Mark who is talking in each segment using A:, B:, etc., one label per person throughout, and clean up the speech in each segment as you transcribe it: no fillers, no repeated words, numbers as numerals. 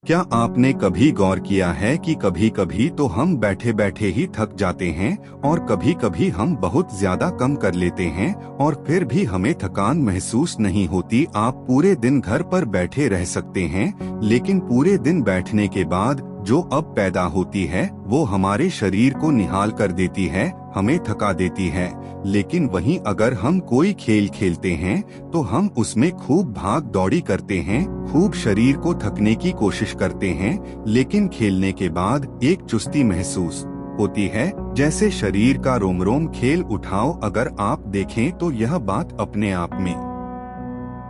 A: क्या आपने कभी गौर किया है कि कभी कभी तो हम बैठे बैठे ही थक जाते हैं और कभी कभी हम बहुत ज्यादा कम कर लेते हैं और फिर भी हमें थकान महसूस नहीं होती। आप पूरे दिन घर पर बैठे रह सकते हैं, लेकिन पूरे दिन बैठने के बाद जो अब पैदा होती है वो हमारे शरीर को निहाल कर देती है, हमें थका देती है। लेकिन वहीं अगर हम कोई खेल खेलते हैं तो हम उसमें खूब भाग दौड़ी करते हैं, खूब शरीर को थकने की कोशिश करते हैं, लेकिन खेलने के बाद एक चुस्ती महसूस होती है, जैसे शरीर का रोम रोम खेल उठाओ। अगर आप देखें तो यह बात अपने आप में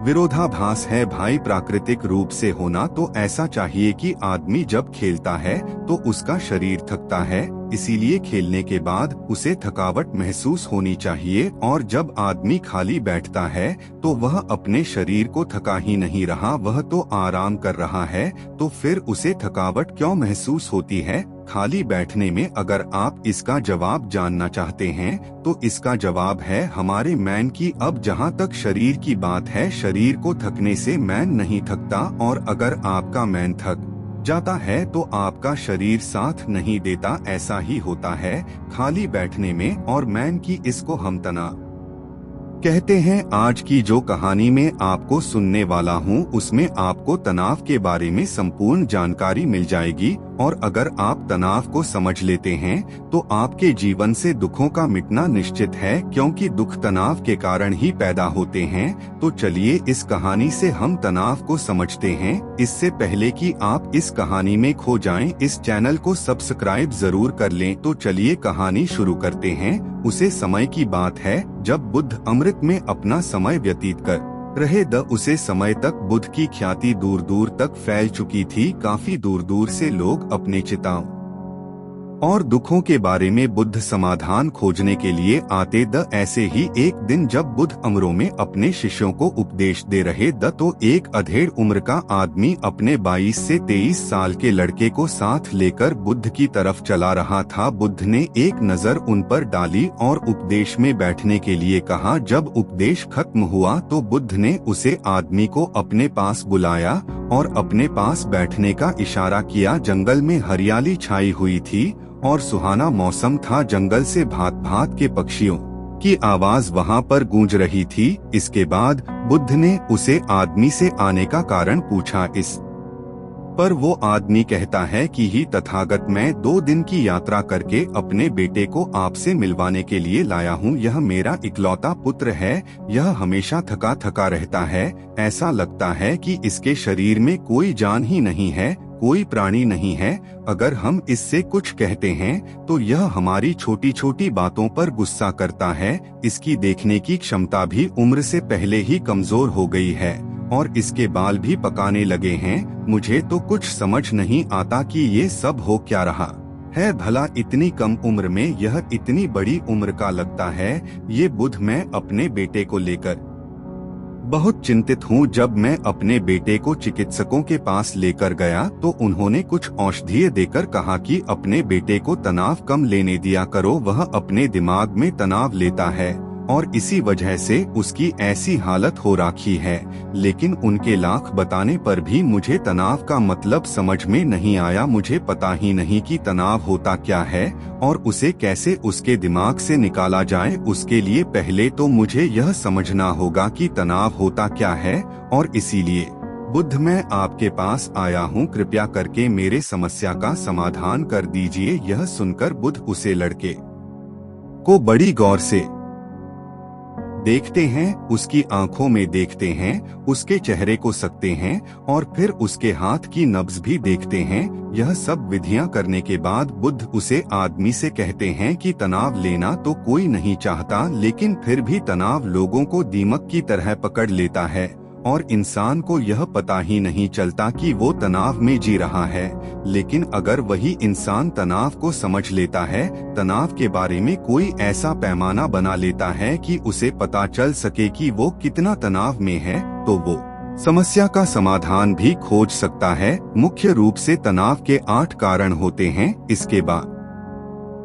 A: विरोधाभास है भाई। प्राकृतिक रूप से होना तो ऐसा चाहिए कि आदमी जब खेलता है तो उसका शरीर थकता है, इसीलिए खेलने के बाद उसे थकावट महसूस होनी चाहिए। और जब आदमी खाली बैठता है तो वह अपने शरीर को थका ही नहीं रहा, वह तो आराम कर रहा है, तो फिर उसे थकावट क्यों महसूस होती है खाली बैठने में? अगर आप इसका जवाब जानना चाहते हैं तो इसका जवाब है हमारे मैन की। अब जहां तक शरीर की बात है, शरीर को थकने से मैन नहीं थकता, और अगर आपका मैन थक जाता है तो आपका शरीर साथ नहीं देता। ऐसा ही होता है खाली बैठने में, और मैन की इसको हम तनाव कहते हैं। आज की जो कहानी में आपको सुनने वाला हूँ उसमें आपको तनाव के बारे में संपूर्ण जानकारी मिल जाएगी, और अगर आप तनाव को समझ लेते हैं तो आपके जीवन से दुखों का मिटना निश्चित है, क्योंकि दुख तनाव के कारण ही पैदा होते हैं। तो चलिए इस कहानी से हम तनाव को समझते हैं। इससे पहले कि आप इस कहानी में खो जाएं, इस चैनल को सब्सक्राइब जरूर कर लें। तो चलिए कहानी शुरू करते हैं। उसे समय की बात है जब बुद्ध अमृत में अपना समय व्यतीत कर रहे द उसे समय तक बुद्ध की ख्याति दूर दूर तक फैल चुकी थी। काफी दूर दूर से लोग अपने चिंताओं और दुखों के बारे में बुद्ध समाधान खोजने के लिए आते द। ऐसे ही एक दिन जब बुद्ध अमरों में अपने शिष्यों को उपदेश दे रहे द तो एक अधेड़ उम्र का आदमी अपने 22 से 23 साल के लड़के को साथ लेकर बुद्ध की तरफ चला रहा था। बुद्ध ने एक नजर उन पर डाली और उपदेश में बैठने के लिए कहा। जब उपदेश खत्म हुआ तो बुद्ध ने उसे आदमी को अपने पास बुलाया और अपने पास बैठने का इशारा किया। जंगल में हरियाली छाई हुई थी और सुहाना मौसम था। जंगल से भांत भांत के पक्षियों की आवाज वहां पर गूंज रही थी। इसके बाद बुद्ध ने उसे आदमी से आने का कारण पूछा। इस पर वो आदमी कहता है कि ही तथागत, मैं 2 दिन की यात्रा करके अपने बेटे को आपसे मिलवाने के लिए लाया हूँ। यह मेरा इकलौता पुत्र है, यह हमेशा थका थका रहता है। ऐसा लगता है कि इसके शरीर में कोई जान ही नहीं है, कोई प्राणी नहीं है। अगर हम इससे कुछ कहते हैं तो यह हमारी छोटी छोटी बातों पर गुस्सा करता है। इसकी देखने की क्षमता भी उम्र से पहले ही कमजोर हो गई है और इसके बाल भी पकाने लगे हैं। मुझे तो कुछ समझ नहीं आता कि ये सब हो क्या रहा है भला। इतनी कम उम्र में यह इतनी बड़ी उम्र का लगता है। ये बुद्ध, मैं अपने बेटे को लेकर बहुत चिंतित हूँ। जब मैं अपने बेटे को चिकित्सकों के पास लेकर गया तो उन्होंने कुछ औषधियाँ देकर कहा कि अपने बेटे को तनाव कम लेने दिया करो, वह अपने दिमाग में तनाव लेता है और इसी वजह से उसकी ऐसी हालत हो रखी है। लेकिन उनके लाख बताने पर भी मुझे तनाव का मतलब समझ में नहीं आया। मुझे पता ही नहीं कि तनाव होता क्या है और उसे कैसे उसके दिमाग से निकाला जाए। उसके लिए पहले तो मुझे यह समझना होगा कि तनाव होता क्या है, और इसीलिए बुद्ध, मैं आपके पास आया हूँ। कृपया करके मेरे समस्या का समाधान कर दीजिए। यह सुनकर बुद्ध उसे लड़के को बड़ी गौर से देखते हैं, उसकी आंखों में देखते हैं, उसके चेहरे को सकते हैं और फिर उसके हाथ की नब्ज भी देखते हैं। यह सब विधियां करने के बाद बुद्ध उसे आदमी से कहते हैं कि तनाव लेना तो कोई नहीं चाहता, लेकिन फिर भी तनाव लोगों को दीमक की तरह पकड़ लेता है और इंसान को यह पता ही नहीं चलता कि वो तनाव में जी रहा है। लेकिन अगर वही इंसान तनाव को समझ लेता है, तनाव के बारे में कोई ऐसा पैमाना बना लेता है कि उसे पता चल सके कि वो कितना तनाव में है, तो वो समस्या का समाधान भी खोज सकता है। मुख्य रूप से तनाव के 8 कारण होते हैं। इसके बाद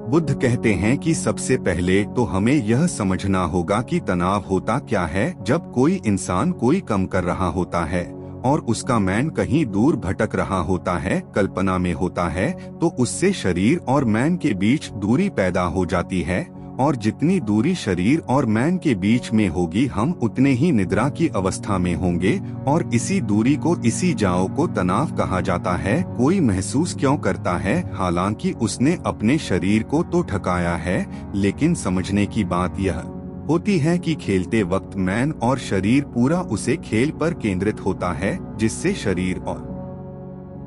A: बुद्ध कहते हैं कि सबसे पहले तो हमें यह समझना होगा कि तनाव होता क्या है। जब कोई इंसान कोई काम कर रहा होता है और उसका मैन कहीं दूर भटक रहा होता है, कल्पना में होता है, तो उससे शरीर और मैन के बीच दूरी पैदा हो जाती है। और जितनी दूरी शरीर और मैन के बीच में होगी, हम उतने ही निद्रा की अवस्था में होंगे। और इसी दूरी को, इसी जाओ को तनाव कहा जाता है। कोई महसूस क्यों करता है? हालांकि उसने अपने शरीर को तो ठकाया है, लेकिन समझने की बात यह होती है कि खेलते वक्त मैन और शरीर पूरा उसे खेल पर केंद्रित होता है, जिससे शरीर और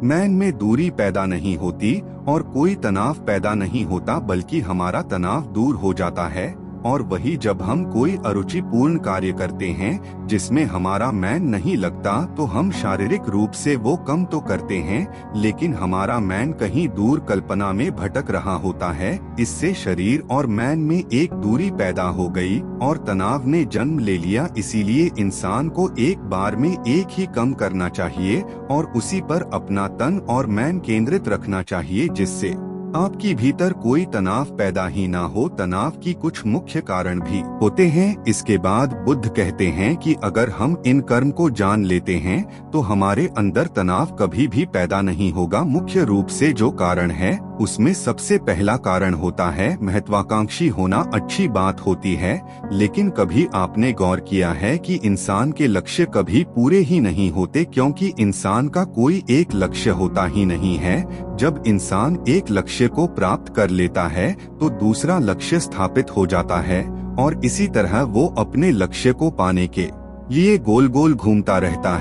A: मैन में दूरी पैदा नहीं होती और कोई तनाव पैदा नहीं होता, बल्कि हमारा तनाव दूर हो जाता है। और वही जब हम कोई अरुचिपूर्ण कार्य करते हैं जिसमें हमारा मैन नहीं लगता, तो हम शारीरिक रूप से वो कम तो करते हैं, लेकिन हमारा मैन कहीं दूर कल्पना में भटक रहा होता है। इससे शरीर और मैन में एक दूरी पैदा हो गई और तनाव ने जन्म ले लिया। इसीलिए इंसान को एक बार में एक ही काम करना चाहिए और उसी पर अपना तन और मैन केंद्रित रखना चाहिए, जिससे आपकी भीतर कोई तनाव पैदा ही ना हो। तनाव की कुछ मुख्य कारण भी होते हैं। इसके बाद बुद्ध कहते हैं कि अगर हम इन कर्म को जान लेते हैं तो हमारे अंदर तनाव कभी भी पैदा नहीं होगा। मुख्य रूप से जो कारण है, उसमें सबसे पहला कारण होता है महत्वाकांक्षी होना। अच्छी बात होती है, लेकिन कभी आपने गौर किया है कि इंसान के लक्ष्य कभी पूरे ही नहीं होते, क्योंकि इंसान का कोई एक लक्ष्य होता ही नहीं है। जब इंसान एक लक्ष्य को प्राप्त कर लेता है तो दूसरा लक्ष्य स्थापित हो जाता है और इसी तरह वो अपने लक्ष्य को पाने के लिए गोल गोल घूमता रहता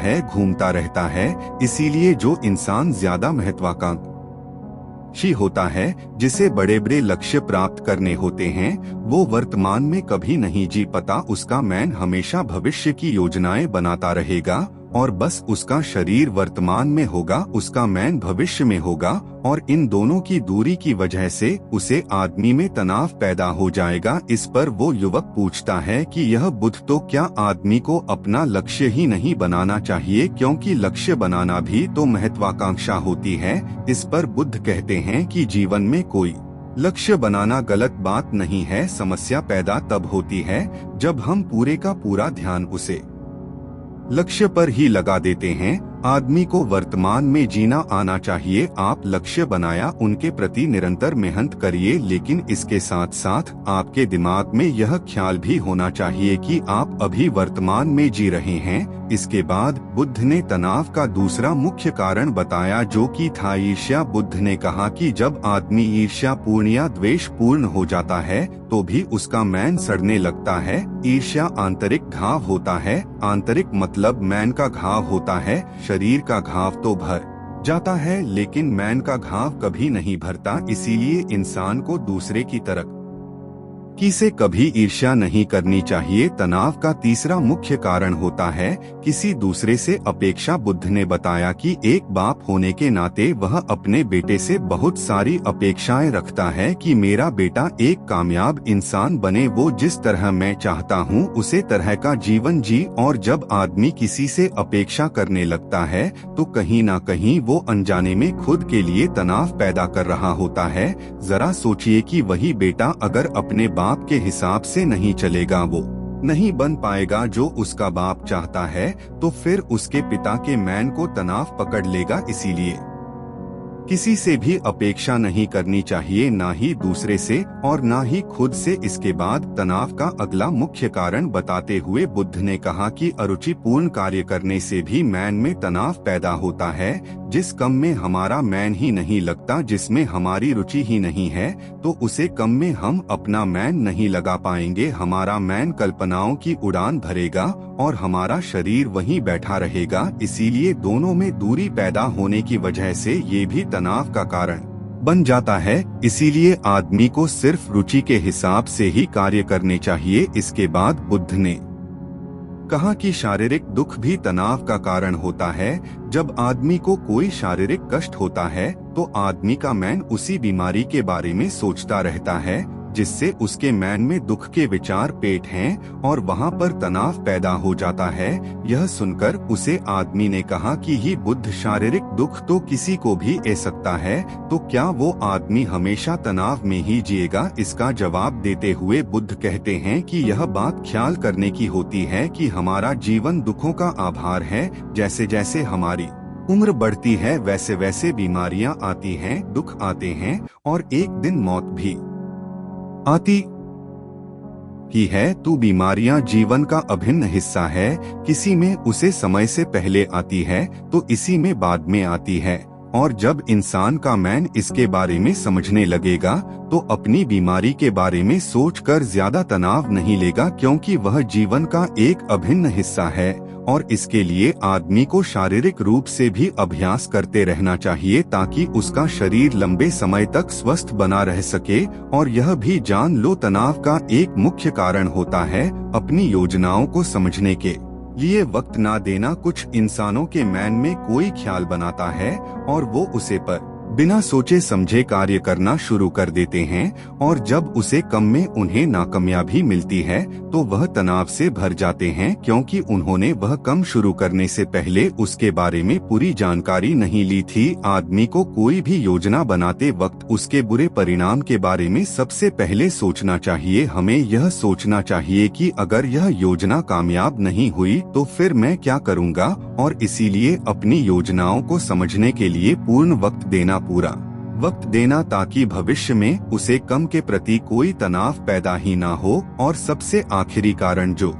A: है। इसीलिए जो इंसान ज्यादा महत्वाकांक्षी होता है, जिसे बड़े बड़े लक्ष्य प्राप्त करने होते हैं, वो वर्तमान में कभी नहीं जी पाता। उसका मैन हमेशा भविष्य की योजनाएं बनाता रहेगा और बस उसका शरीर वर्तमान में होगा, उसका मैन भविष्य में होगा। और इन दोनों की दूरी की वजह से उसे आदमी में तनाव पैदा हो जाएगा। इस पर वो युवक पूछता है कि यह बुद्ध, तो क्या आदमी को अपना लक्ष्य ही नहीं बनाना चाहिए, क्योंकि लक्ष्य बनाना भी तो महत्वाकांक्षा होती है। इस पर बुद्ध कहते हैं कि जीवन में कोई लक्ष्य बनाना गलत बात नहीं है। समस्या पैदा तब होती है जब हम पूरे का पूरा ध्यान उसे लक्ष्य पर ही लगा देते हैं। आदमी को वर्तमान में जीना आना चाहिए। आप लक्ष्य बनाया, उनके प्रति निरंतर मेहनत करिए, लेकिन इसके साथ साथ आपके दिमाग में यह ख्याल भी होना चाहिए कि आप अभी वर्तमान में जी रहे हैं। इसके बाद बुद्ध ने तनाव का दूसरा मुख्य कारण बताया, जो कि था ईर्ष्या। बुद्ध ने कहा कि जब आदमी ईर्ष्या पूर्ण या द्वेष पूर्ण हो जाता है तो भी उसका मैन सड़ने लगता है। ईर्ष्या आंतरिक घाव होता है। आंतरिक मतलब मैन का घाव होता है। शरीर का घाव तो भर जाता है, लेकिन मैन का घाव कभी नहीं भरता। इसीलिए इंसान को दूसरे की तरफ से कभी ईर्ष्या नहीं करनी चाहिए। तनाव का तीसरा मुख्य कारण होता है किसी दूसरे से अपेक्षा। बुद्ध ने बताया कि एक बाप होने के नाते वह अपने बेटे से बहुत सारी अपेक्षाएं रखता है कि मेरा बेटा एक कामयाब इंसान बने, वो जिस तरह मैं चाहता हूँ उसे तरह का जीवन जी। और जब आदमी किसी से अपेक्षा करने लगता है तो कहीं ना कहीं वो अनजाने में खुद के लिए तनाव पैदा कर रहा होता है। जरा सोचिए कि वही बेटा अगर अपने बाप के हिसाब से नहीं चलेगा, वो नहीं बन पाएगा जो उसका बाप चाहता है, तो फिर उसके पिता के मैन को तनाव पकड़ लेगा। इसीलिए किसी से भी अपेक्षा नहीं करनी चाहिए, ना ही दूसरे से और ना ही खुद से। इसके बाद तनाव का अगला मुख्य कारण बताते हुए बुद्ध ने कहा कि अरुचिपूर्ण कार्य करने से भी मैन में तनाव पैदा होता है। जिस काम में हमारा मैन ही नहीं लगता, जिसमें हमारी रुचि ही नहीं है, तो उसे काम में हम अपना मैन नहीं लगा पाएंगे। हमारा मैन कल्पनाओं की उड़ान भरेगा और हमारा शरीर वहीं बैठा रहेगा। इसीलिए दोनों में दूरी पैदा होने की वजह से ये भी तनाव का कारण बन जाता है। इसीलिए आदमी को सिर्फ रुचि के हिसाब से ही कार्य करने चाहिए। इसके बाद बुद्ध ने कहा कि शारीरिक दुख भी तनाव का कारण होता है। जब आदमी को कोई शारीरिक कष्ट होता है तो आदमी का मैन उसी बीमारी के बारे में सोचता रहता है, जिससे उसके मन में दुख के विचार पेट हैं और वहाँ पर तनाव पैदा हो जाता है। यह सुनकर उसे आदमी ने कहा कि ही बुद्ध, शारीरिक दुख तो किसी को भी ए सकता है, तो क्या वो आदमी हमेशा तनाव में ही जिएगा? इसका जवाब देते हुए बुद्ध कहते हैं कि यह बात ख्याल करने की होती है कि हमारा जीवन दुखों का आभार है। जैसे जैसे हमारी उम्र बढ़ती है वैसे वैसे बीमारियां आती हैं, दुख आते हैं और एक दिन मौत भी आती ही है। तो बीमारियां जीवन का अभिन्न हिस्सा है। किसी में उसे समय से पहले आती है तो इसी में बाद में आती है। और जब इंसान का मन इसके बारे में समझने लगेगा तो अपनी बीमारी के बारे में सोचकर ज्यादा तनाव नहीं लेगा, क्योंकि वह जीवन का एक अभिन्न हिस्सा है। और इसके लिए आदमी को शारीरिक रूप से भी अभ्यास करते रहना चाहिए ताकि उसका शरीर लंबे समय तक स्वस्थ बना रह सके। और यह भी जान लो, तनाव का एक मुख्य कारण होता है अपनी योजनाओं को समझने के लिए वक्त ना देना। कुछ इंसानों के मन में कोई ख्याल बनाता है और वो उसे पर बिना सोचे समझे कार्य करना शुरू कर देते हैं, और जब उसे कम में उन्हें नाकामयाबी मिलती है तो वह तनाव से भर जाते हैं, क्योंकि उन्होंने वह काम शुरू करने से पहले उसके बारे में पूरी जानकारी नहीं ली थी। आदमी को कोई भी योजना बनाते वक्त उसके बुरे परिणाम के बारे में सबसे पहले सोचना चाहिए। हमें यह सोचना चाहिए कि अगर यह योजना कामयाब नहीं हुई तो फिर मैं क्या करूँगा, और इसीलिए अपनी योजनाओं को समझने के लिए पूर्ण पूरा वक्त देना ताकि भविष्य में उसे कम के प्रति कोई तनाव पैदा ही ना हो। और सबसे आखिरी कारण जो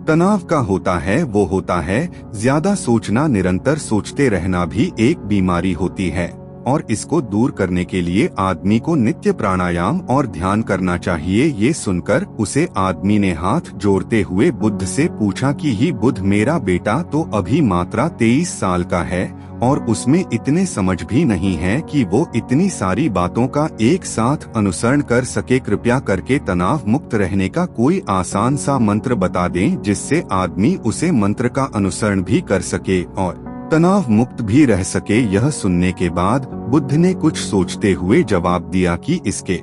A: तनाव का होता है वो होता है ज्यादा सोचना। निरंतर सोचते रहना भी एक बीमारी होती है, और इसको दूर करने के लिए आदमी को नित्य प्राणायाम और ध्यान करना चाहिए। ये सुनकर उसे आदमी ने हाथ जोड़ते हुए बुद्ध से पूछा कि ही बुद्ध, मेरा बेटा तो अभी मात्र 23 साल का है और उसमें इतने समझ भी नहीं है कि वो इतनी सारी बातों का एक साथ अनुसरण कर सके। कृपया करके तनाव मुक्त रहने का कोई आसान सा मंत्र बता दें जिससे आदमी उसे मंत्र का अनुसरण भी कर सके और तनाव मुक्त भी रह सके। यह सुनने के बाद बुद्ध ने कुछ सोचते हुए जवाब दिया कि इसके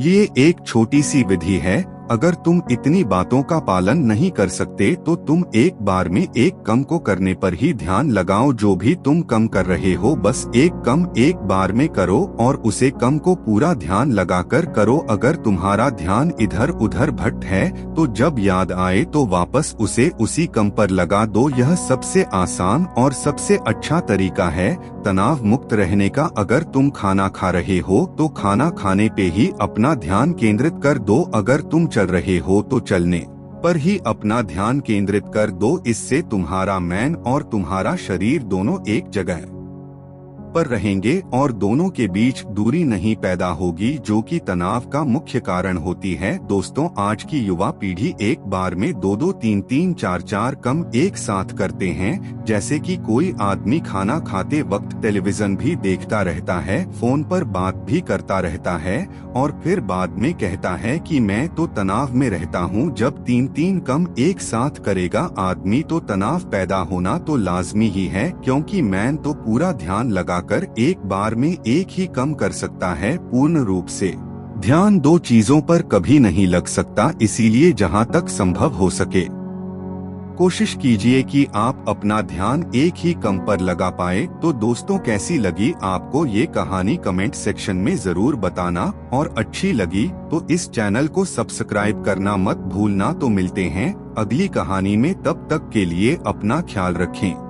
A: ये एक छोटी सी विधि है। अगर तुम इतनी बातों का पालन नहीं कर सकते तो तुम एक बार में एक कम को करने पर ही ध्यान लगाओ। जो भी तुम कम कर रहे हो बस एक कम एक बार में करो और उसे कम को पूरा ध्यान लगाकर करो। अगर तुम्हारा ध्यान इधर उधर भटक है तो जब याद आए तो वापस उसे उसी कम पर लगा दो। यह सबसे आसान और सबसे अच्छा तरीका है तनाव मुक्त रहने का। अगर तुम खाना खा रहे हो तो खाना खाने पे ही अपना ध्यान केंद्रित कर दो। अगर तुम चल रहे हो तो चलने पर ही अपना ध्यान केंद्रित कर दो। इससे तुम्हारा मन और तुम्हारा शरीर दोनों एक जगह पर रहेंगे और दोनों के बीच दूरी नहीं पैदा होगी, जो कि तनाव का मुख्य कारण होती है। दोस्तों, आज की युवा पीढ़ी एक बार में 2-2, 3-3, 4-4 कम एक साथ करते हैं। जैसे कि कोई आदमी खाना खाते वक्त टेलीविजन भी देखता रहता है, फोन पर बात भी करता रहता है और फिर बाद में कहता है कि मैं तो तनाव में रहता हूँ। जब 3-3 कम एक साथ करेगा आदमी तो तनाव पैदा होना तो लाजमी ही है, क्योंकि मैं तो पूरा ध्यान लगाकर एक बार में एक ही कम कर सकता है। पूर्ण रूप से ध्यान दो चीजों पर कभी नहीं लग सकता, इसीलिए जहाँ तक संभव हो सके कोशिश कीजिए कि आप अपना ध्यान एक ही कम पर लगा पाए। तो दोस्तों, कैसी लगी आपको ये कहानी कमेंट सेक्शन में जरूर बताना, और अच्छी लगी तो इस चैनल को सब्सक्राइब करना मत भूलना। तो मिलते हैं अगली कहानी में, तब तक के लिए अपना ख्याल रखें।